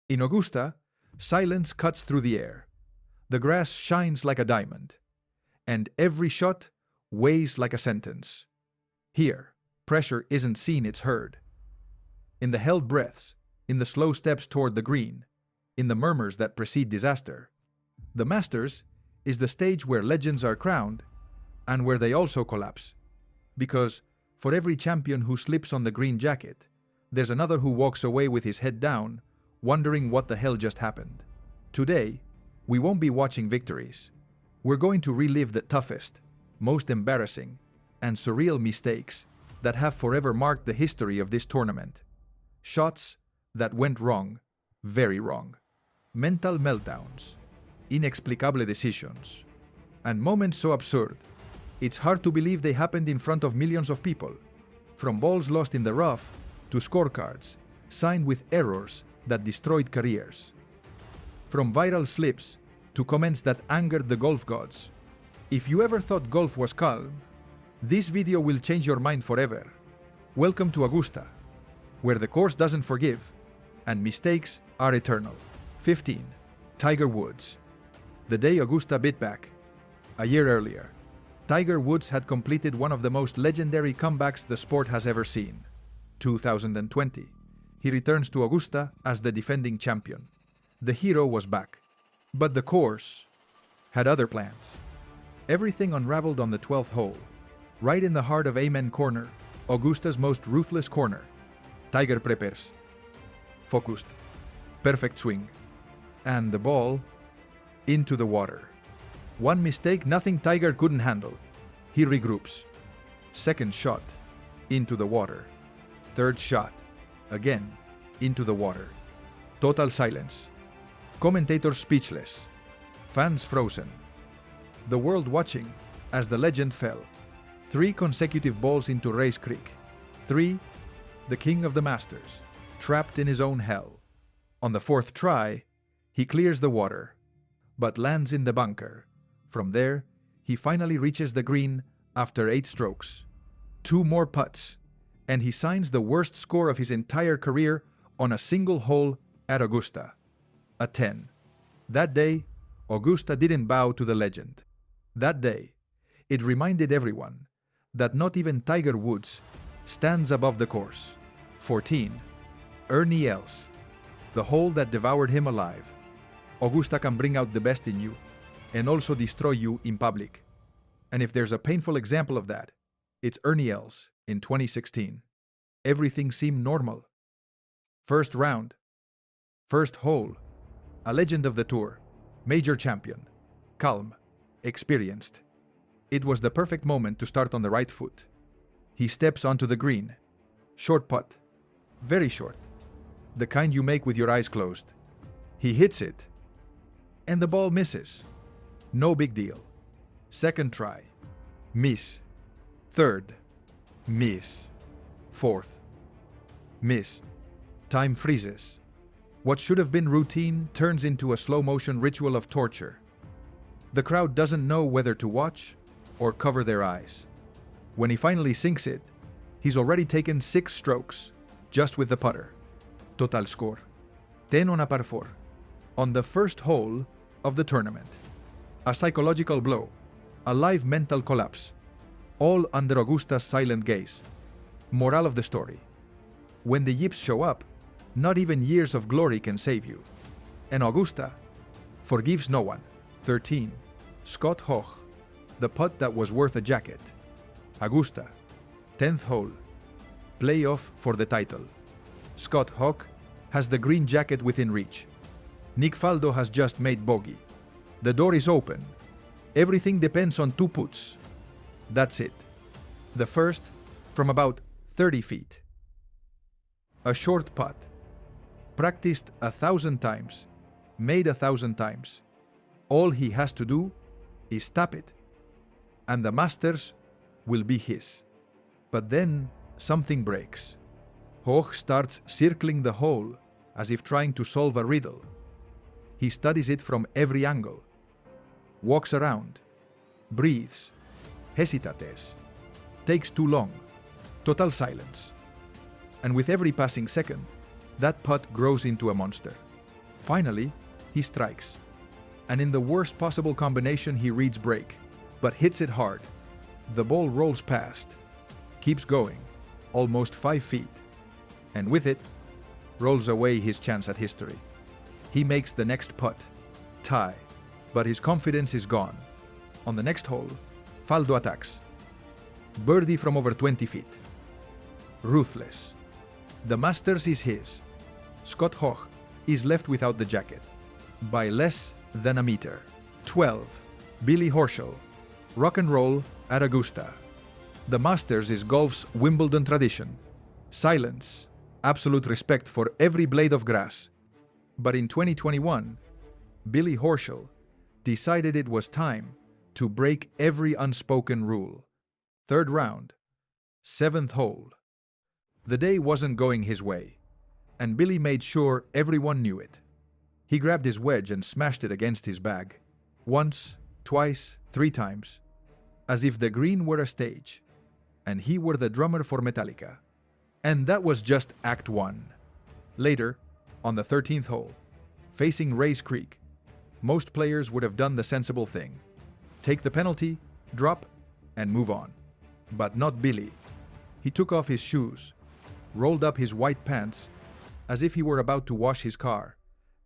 In Augusta, silence cuts through the air. The grass shines like a diamond, and every shot weighs like a sentence. Here, pressure isn't seen, it's heard. In the held breaths, in the slow steps toward the green, in the murmurs that precede disaster. The Masters is the stage where legends are crowned and where they also collapse. Because for every champion who slips on the green jacket, there's another who walks away with his head down, wondering what the hell just happened. Today, we won't be watching victories. We're going to relive the toughest, most embarrassing, and surreal mistakes that have forever marked the history of this tournament. Shots that went wrong, very wrong. Mental meltdowns, inexplicable decisions, and moments so absurd, it's hard to believe they happened in front of millions of people. From balls lost in the rough to scorecards signed with errors that destroyed careers. From viral slips to comments that angered the golf gods. If you ever thought golf was calm, this video will change your mind forever. Welcome to Augusta, where the course doesn't forgive and mistakes are eternal. 15. Tiger Woods. The day Augusta bit back. A year earlier, Tiger Woods had completed one of the most legendary comebacks the sport has ever seen. 2020. He returns to Augusta as the defending champion. The hero was back. But the course had other plans. Everything unraveled on the 12th hole. Right in the heart of Amen Corner, Augusta's most ruthless corner. Tiger prepares. Focused. Perfect swing. And the ball into the water. One mistake, nothing Tiger couldn't handle. He regroups. Second shot, into the water. Third shot, again, into the water. Total silence. Commentators speechless. Fans frozen. The world watching as the legend fell. 3 consecutive balls into Race Creek. 3, the king of the Masters, trapped in his own hell. On the 4th try, he clears the water, but lands in the bunker. From there, he finally reaches the green after 8 strokes. 2 more putts, and he signs the worst score of his entire career on a single hole at Augusta. A 10. That day, Augusta didn't bow to the legend. That day, it reminded everyone that not even Tiger Woods stands above the course. 14. Ernie Els. The hole that devoured him alive. Augusta can bring out the best in you and also destroy you in public. And if there's a painful example of that, it's Ernie Els in 2016. Everything seemed normal. First round. First hole. A legend of the tour. Major champion. Calm. Experienced. It was the perfect moment to start on the right foot. He steps onto the green. Short putt. Very short. The kind you make with your eyes closed. He hits it. And the ball misses. No big deal. Second try. Miss. Third. Miss. Fourth. Miss. Time freezes. What should have been routine turns into a slow-motion ritual of torture. The crowd doesn't know whether to watch or cover their eyes. When he finally sinks it, he's already taken 6 strokes, just with the putter. Total score, 10 on a par 4, on the first hole of the tournament. A psychological blow, a live mental collapse, all under Augusta's silent gaze. Moral of the story: when the yips show up, not even years of glory can save you. And Augusta forgives no one. 13. Scott Hoch. The putt that was worth a jacket. Augusta. 10th hole. Playoff for the title. Scott Hoch has the green jacket within reach. Nick Faldo has just made bogey. The door is open. Everything depends on 2 putts. That's it. The first, from about 30 feet. A short putt. Practiced 1,000 times. Made 1,000 times. All he has to do is tap it. And the Masters will be his. But then something breaks. Hoch starts circling the hole as if trying to solve a riddle. He studies it from every angle. Walks around. Breathes. Hesitates. Takes too long. Total silence. And with every passing second, that putt grows into a monster. Finally, he strikes. And in the worst possible combination, he reads break, but hits it hard. The ball rolls past, keeps going, almost 5 feet, and with it, rolls away his chance at history. He makes the next putt, tie, but his confidence is gone. On the next hole, Faldo attacks. Birdie from over 20 feet. Ruthless. The Masters is his. Scott Hoch is left without the jacket. By less than a meter. 12. Billy Horschel. Rock and roll at Augusta. The Masters is golf's Wimbledon tradition. Silence, absolute respect for every blade of grass. But in 2021, Billy Horschel decided it was time to break every unspoken rule. Third round, 7th hole. The day wasn't going his way, and Billy made sure everyone knew it. He grabbed his wedge and smashed it against his bag. Once, twice, 3 times. As if the green were a stage, and he were the drummer for Metallica. And that was just Act 1. Later, on the 13th hole, facing Rays Creek, most players would have done the sensible thing. Take the penalty, drop, and move on. But not Billy. He took off his shoes, rolled up his white pants, as if he were about to wash his car,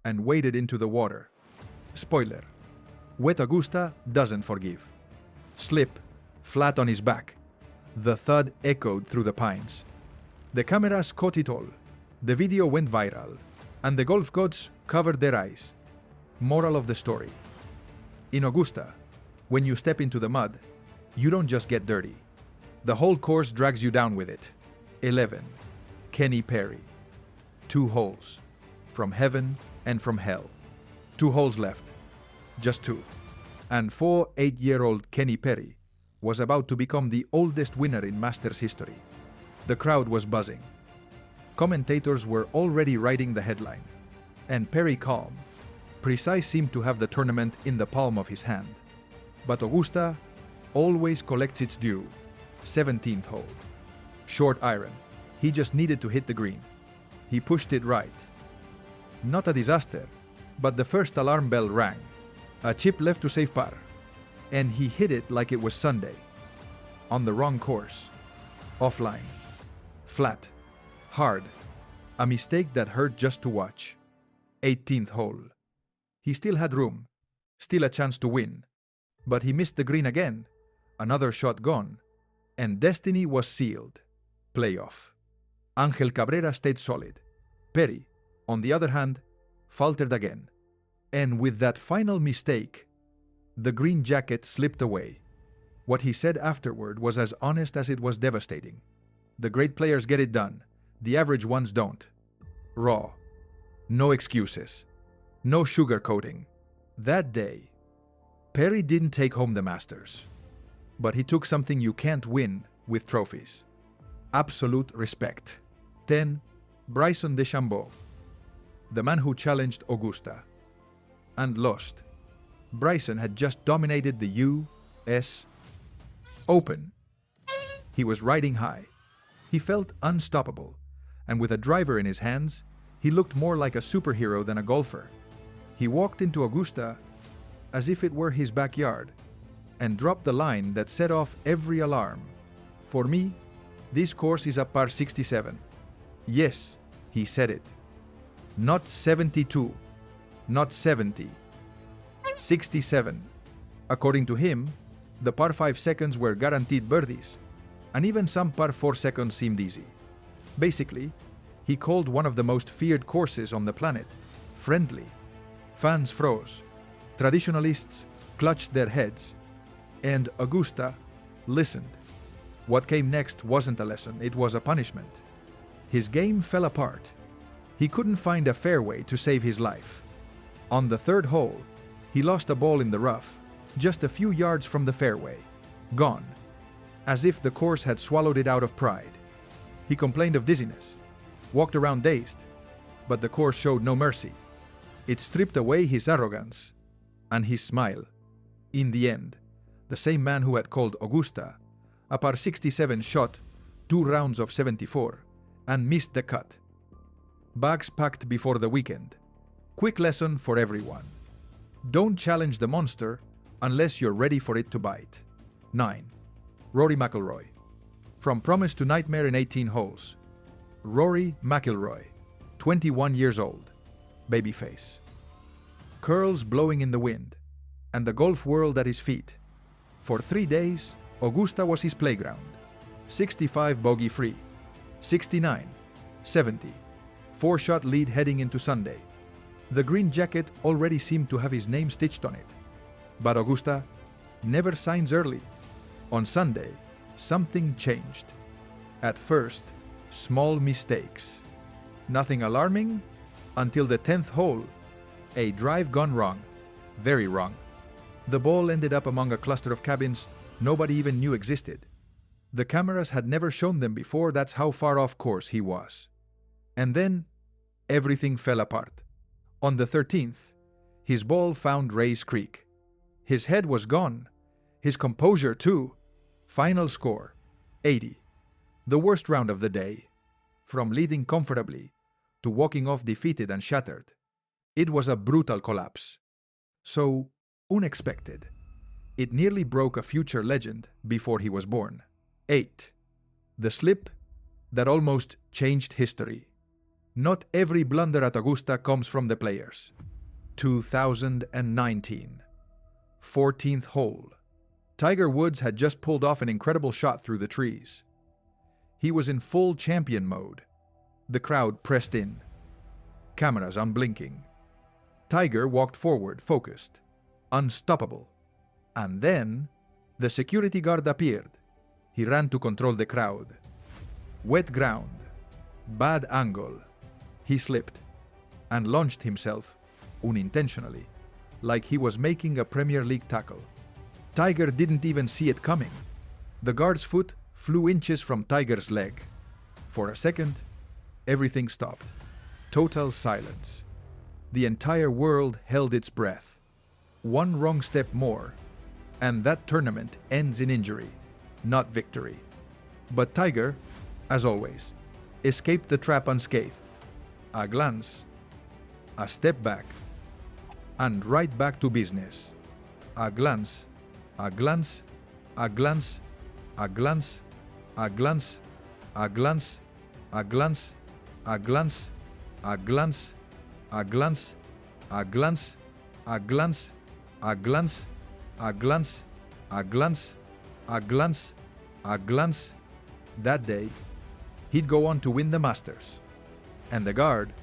and waded into the water. Spoiler: wet Augusta doesn't forgive. Slip, flat on his back. The thud echoed through the pines. The cameras caught it all. The video went viral, and the golf gods covered their eyes. Moral of the story: in Augusta, when you step into the mud, you don't just get dirty. The whole course drags you down with it. 11. Kenny Perry. 2 holes. From heaven and from hell. 2 holes left. Just 2. And 8-year-old Kenny Perry was about to become the oldest winner in Masters history. The crowd was buzzing. Commentators were already writing the headline. And Perry, calm, precise, seemed to have the tournament in the palm of his hand. But Augusta always collects its due. 17th hole. Short iron. He just needed to hit the green. He pushed it right. Not a disaster, but the first alarm bell rang. A chip left to save par. And he hit it like it was Sunday. On the wrong course. Offline. Flat. Hard. A mistake that hurt just to watch. 18th hole. He still had room. Still a chance to win. But he missed the green again. Another shot gone. And destiny was sealed. Playoff. Angel Cabrera stayed solid. Perry, on the other hand, faltered again. And with that final mistake, the green jacket slipped away. What he said afterward was as honest as it was devastating. The great players get it done. The average ones don't. Raw. No excuses. No sugarcoating. That day, Perry didn't take home the Masters. But he took something you can't win with trophies. Absolute respect. 10. Bryson DeChambeau. The man who challenged Augusta. And lost. Bryson had just dominated the U.S. Open. He was riding high. He felt unstoppable. And with a driver in his hands, he looked more like a superhero than a golfer. He walked into Augusta as if it were his backyard, and dropped the line that set off every alarm. For me, this course is a par 67. Yes, he said it. Not 72, not 70. 67. According to him, the par 5 seconds were guaranteed birdies, and even some par 4 seconds seemed easy. Basically, he called one of the most feared courses on the planet friendly. Fans froze. Traditionalists clutched their heads. And Augusta listened. What came next wasn't a lesson, it was a punishment. His game fell apart. He couldn't find a fairway to save his life. On the 3rd hole, he lost a ball in the rough, just a few yards from the fairway. Gone. As if the course had swallowed it out of pride. He complained of dizziness, walked around dazed, but the course showed no mercy. It stripped away his arrogance and his smile. In the end, the same man who had called Augusta a par 67 shot 2 rounds of 74 and missed the cut. Bags packed before the weekend. Quick lesson for everyone. Don't challenge the monster unless you're ready for it to bite. 9. Rory McIlroy. From promise to nightmare in 18 holes. Rory McIlroy, 21 years old, babyface. Curls blowing in the wind, and the golf world at his feet. For 3 days, Augusta was his playground. 65 bogey-free, 69, 70, 4-shot lead heading into Sunday. The green jacket already seemed to have his name stitched on it. But Augusta never signs early. On Sunday, something changed. At first, small mistakes. Nothing alarming until the 10th hole. A drive gone wrong. Very wrong. The ball ended up among a cluster of cabins nobody even knew existed. The cameras had never shown them before, that's how far off course he was. And then, everything fell apart. On the 13th, his ball found Ray's Creek. His head was gone. His composure too. Final score, 80. The worst round of the day. From leading comfortably to walking off defeated and shattered. It was a brutal collapse. So unexpected. It nearly broke a future legend before he was born. 8. The slip that almost changed history. Not every blunder at Augusta comes from the players. 2019. 14th hole. Tiger Woods had just pulled off an incredible shot through the trees. He was in full champion mode. The crowd pressed in. Cameras unblinking. Tiger walked forward, focused, unstoppable. And then, the security guard appeared. He ran to control the crowd. Wet ground. Bad angle. He slipped and launched himself, unintentionally, like he was making a Premier League tackle. Tiger didn't even see it coming. The guard's foot flew inches from Tiger's leg. For a second, everything stopped. Total silence. The entire world held its breath. One wrong step more, and that tournament ends in injury, not victory. But Tiger, as always, escaped the trap unscathed. A glance, a step back, and right back to business. A glance, a glance, a glance, a glance, a glance, a glance, a glance, a glance, a glance, a glance, a glance, a glance, a glance, a glance, a glance, a glance, a glance. That day, he'd go on to win the Masters. And the guard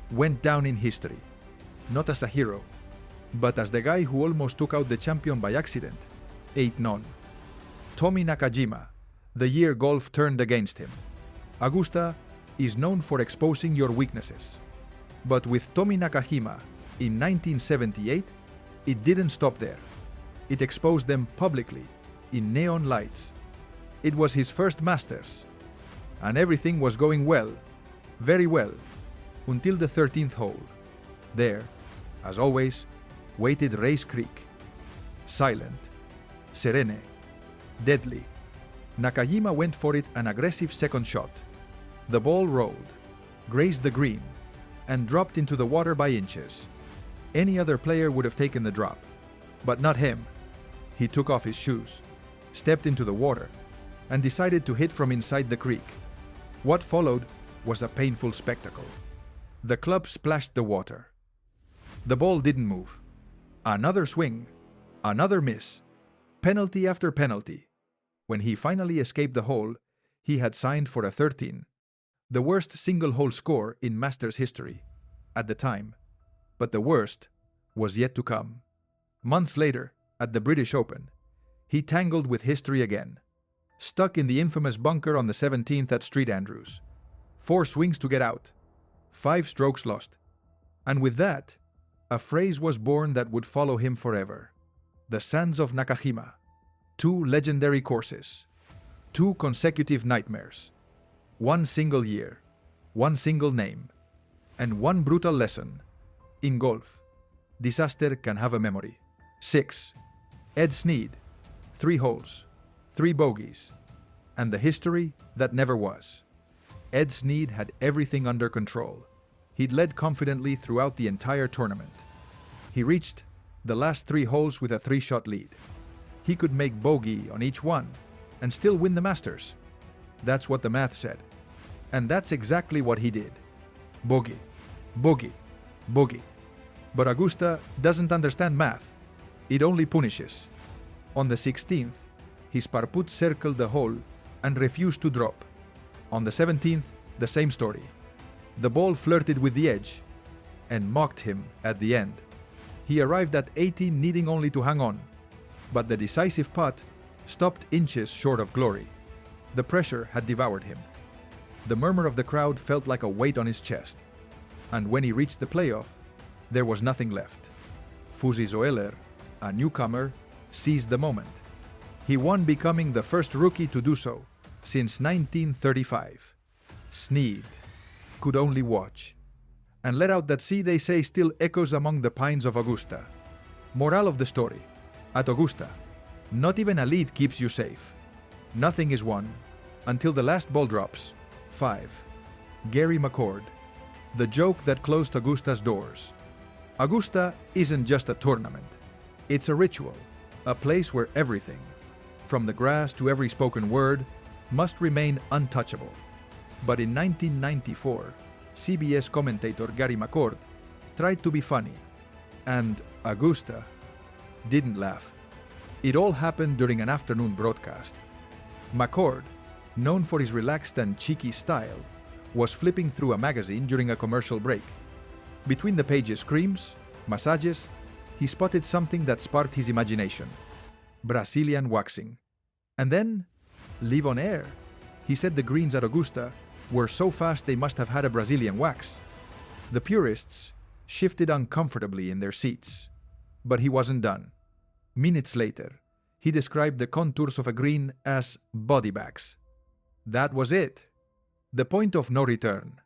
went down in history, not as a hero, but as the guy who almost took out the champion by accident. 8-0. Tommy Nakajima, the year golf turned against him. Augusta is known for exposing your weaknesses. But with Tommy Nakajima in 1978, it didn't stop there. It exposed them publicly, in neon lights. It was his first Masters, and everything was going well, very well, until the 13th hole. There, as always, waited Ray's Creek. Silent, serene, deadly. Nakajima went for it, an aggressive second shot. The ball rolled, grazed the green, and dropped into the water by inches. Any other player would have taken the drop, but not him. He took off his shoes, stepped into the water, and decided to hit from inside the creek. What followed was a painful spectacle. The club splashed the water. The ball didn't move. Another swing, another miss, penalty after penalty. When he finally escaped the hole, he had signed for a 13, the worst single-hole score in Masters history at the time. But the worst was yet to come. Months later, at the British Open, he tangled with history again. Stuck in the infamous bunker on the 17th at St Andrews. 4 swings to get out. 5 strokes lost. And with that, a phrase was born that would follow him forever. The Sands of Nakajima. 2 legendary courses. 2 consecutive nightmares. 1 single year. 1 single name. And 1 brutal lesson. In golf, disaster can have a memory. 6. Ed Sneed. 3 holes. 3 bogeys. And the history that never was. Ed Sneed had everything under control. He'd led confidently throughout the entire tournament. He reached the last 3 holes with a 3-shot lead. He could make bogey on each one and still win the Masters. That's what the math said. And that's exactly what he did. Bogey, bogey, bogey. But Augusta doesn't understand math. It only punishes. On the 16th, his par putt circled the hole and refused to drop. On the 17th, the same story. The ball flirted with the edge and mocked him at the end. He arrived at 18 needing only to hang on, but the decisive putt stopped inches short of glory. The pressure had devoured him. The murmur of the crowd felt like a weight on his chest. And when he reached the playoff, there was nothing left. Fuzzy Zoeller, a newcomer, seized the moment. He won, becoming the first rookie to do so since 1935. Sneed could only watch and let out that sea, they say, still echoes among the pines of Augusta. Moral of the story: at Augusta, not even a lead keeps you safe. Nothing is won until the last ball drops. 5. Gary McCord, the joke that closed Augusta's doors. Augusta isn't just a tournament. It's a ritual, a place where everything, from the grass to every spoken word, must remain untouchable. But in 1994, CBS commentator Gary McCord tried to be funny, and Augusta didn't laugh. It all happened during an afternoon broadcast. McCord, known for his relaxed and cheeky style, was flipping through a magazine during a commercial break. Between the pages' creams, massages, he spotted something that sparked his imagination: Brazilian waxing. And then, live on air. He said the greens at Augusta were so fast they must have had a Brazilian wax. The purists shifted uncomfortably in their seats. But he wasn't done. Minutes later, he described the contours of a green as body bags. That was it. The point of no return.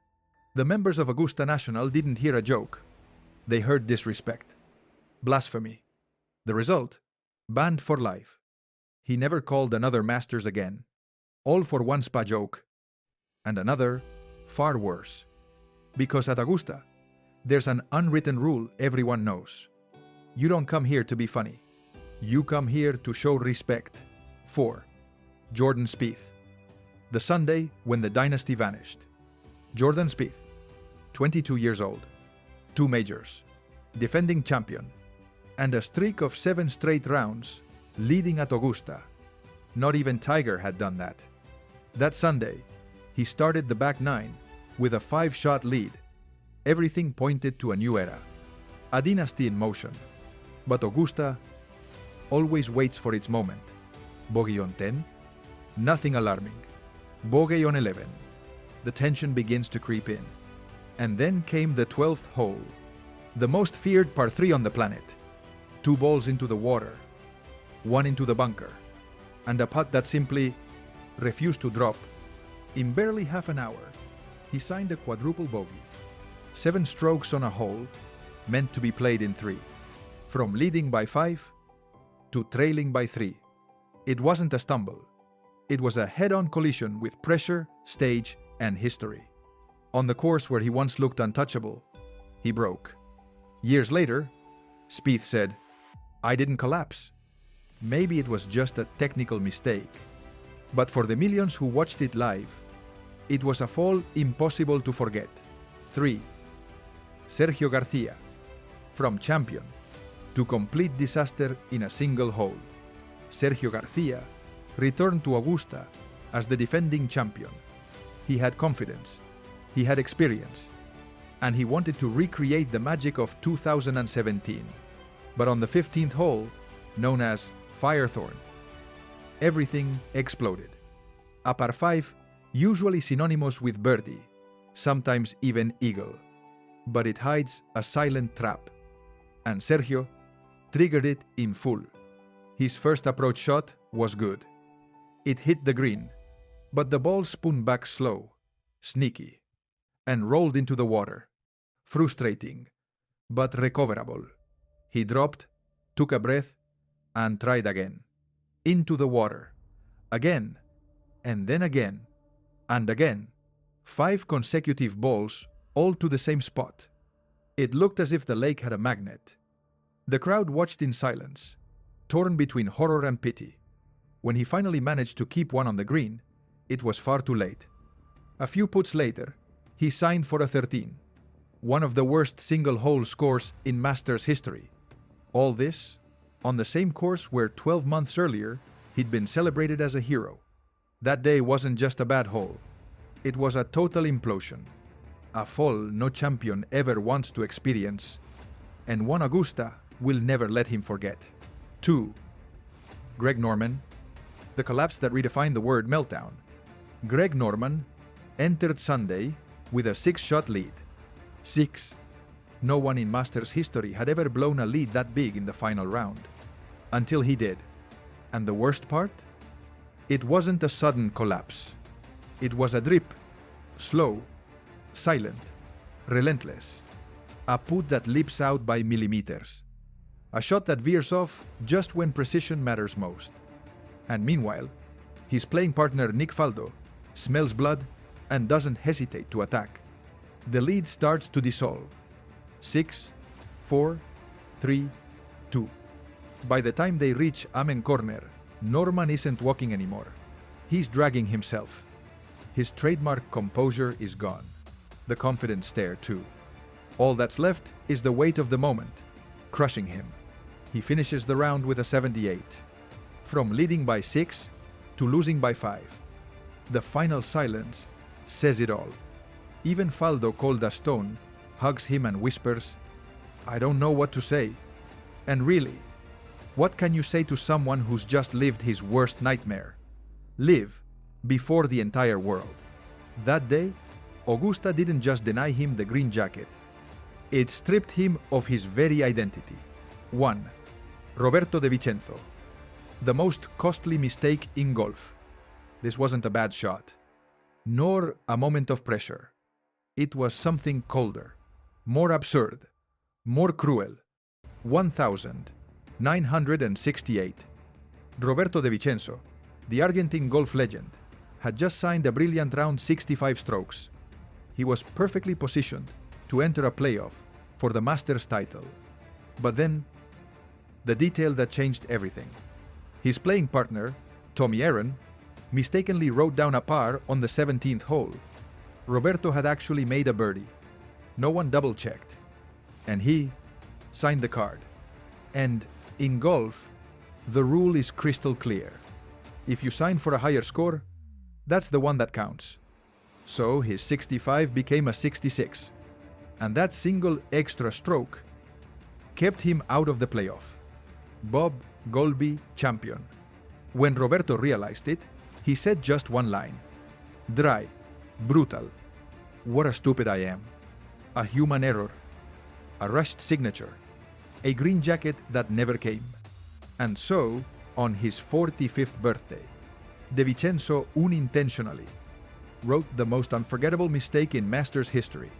The members of Augusta National didn't hear a joke. They heard disrespect. Blasphemy. The result? Banned for life. He never called another Masters again. All for one spa joke. And another, far worse. Because at Augusta, there's an unwritten rule everyone knows. You don't come here to be funny. You come here to show respect. 4. Jordan Spieth. The Sunday when the dynasty vanished. Jordan Spieth, 22 years old, 2 majors, defending champion, and a streak of 7 straight rounds leading at Augusta. Not even Tiger had done that. That Sunday, he started the back 9 with a 5-shot lead. Everything pointed to a new era, a dynasty in motion. But Augusta always waits for its moment. Bogey on 10, nothing alarming. Bogey on 11, the tension begins to creep in. And then came the 12th hole, the most feared par 3 on the planet. 2 balls into the water, 1 into the bunker, and a putt that simply refused to drop. In barely half an hour, he signed a quadruple bogey. 7 strokes on a hole meant to be played in 3. From leading by 5 to trailing by 3. It wasn't a stumble. It was a head-on collision with pressure, stage, and history. On the course where he once looked untouchable, he broke. Years later, Spieth said, "I didn't collapse. Maybe it was just a technical mistake." But for the millions who watched it live, it was a fall impossible to forget. 3. Sergio Garcia. From champion to complete disaster in a single hole. Sergio Garcia returned to Augusta as the defending champion. He had confidence, he had experience, and he wanted to recreate the magic of 2017. But on the 15th hole, known as Firethorn, everything exploded. A par 5, usually synonymous with birdie, sometimes even eagle, but it hides a silent trap. And Sergio triggered it in full. His first approach shot was good. It hit the green, but the ball spun back slow, sneaky, and rolled into the water. Frustrating, but recoverable. He dropped, took a breath, and tried again. Into the water. Again, and then again, and again. 5 consecutive balls all to the same spot. It looked as if the lake had a magnet. The crowd watched in silence, torn between horror and pity. When he finally managed to keep one on the green, it was far too late. A few putts later, he signed for a 13, one of the worst single-hole scores in Masters history. All this on the same course where 12 months earlier he'd been celebrated as a hero. That day wasn't just a bad hole. It was a total implosion. A fall no champion ever wants to experience, and one Augusta will never let him forget. 2. Greg Norman. The collapse that redefined the word meltdown. Greg Norman entered Sunday with a 6-shot lead. 6. No one in Masters history had ever blown a lead that big in the final round. Until he did. And the worst part? It wasn't a sudden collapse. It was a drip. Slow, silent, relentless. A putt that leaps out by millimeters. A shot that veers off just when precision matters most. And meanwhile, his playing partner Nick Faldo smells blood and doesn't hesitate to attack. The lead starts to dissolve. 6, 4, 3, 2. By the time they reach Amen Corner, Norman isn't walking anymore. He's dragging himself. His trademark composure is gone. The confident stare too. All that's left is the weight of the moment, crushing him. He finishes the round with a 78. From leading by 6 to losing by 5. The final silence says it all. Even Faldo, cold as stone, hugs him and whispers, "I don't know what to say." And really, what can you say to someone who's just lived his worst nightmare? Live before the entire world. That day, Augusta didn't just deny him the green jacket. It stripped him of his very identity. 1. Roberto De Vicenzo. The most costly mistake in golf. This wasn't a bad shot, nor a moment of pressure. It was something colder, more absurd, more cruel. 1968. Roberto De Vicenzo, the Argentine golf legend, had just signed a brilliant round 65 strokes. He was perfectly positioned to enter a playoff for the Masters title. But then, the detail that changed everything. His playing partner, Tommy Aaron, mistakenly wrote down a par on the 17th hole. Roberto had actually made a birdie. No one double-checked. And he signed the card. And in golf, the rule is crystal clear. If you sign for a higher score, that's the one that counts. So his 65 became a 66. And that single extra stroke kept him out of the playoff. Bob Golby champion. When Roberto realized it, he said just one line. Dry. Brutal. What a stupid I am. A human error. A rushed signature. A green jacket that never came. And so, on his 45th birthday, De Vicenzo unintentionally wrote the most unforgettable mistake in Masters history.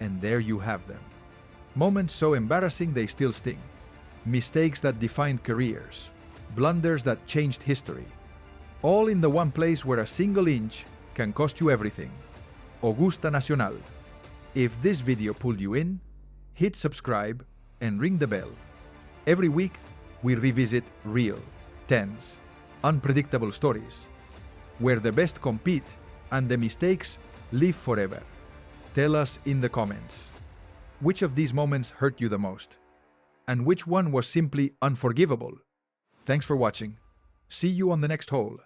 And there you have them. Moments so embarrassing they still sting. Mistakes that defined careers. Blunders that changed history. All in the one place where a single inch can cost you everything. Augusta National. If this video pulled you in, hit subscribe and ring the bell. Every week, we revisit real, tense, unpredictable stories, where the best compete and the mistakes live forever. Tell us in the comments, which of these moments hurt you the most? And which one was simply unforgivable? Thanks for watching. See you on the next hole.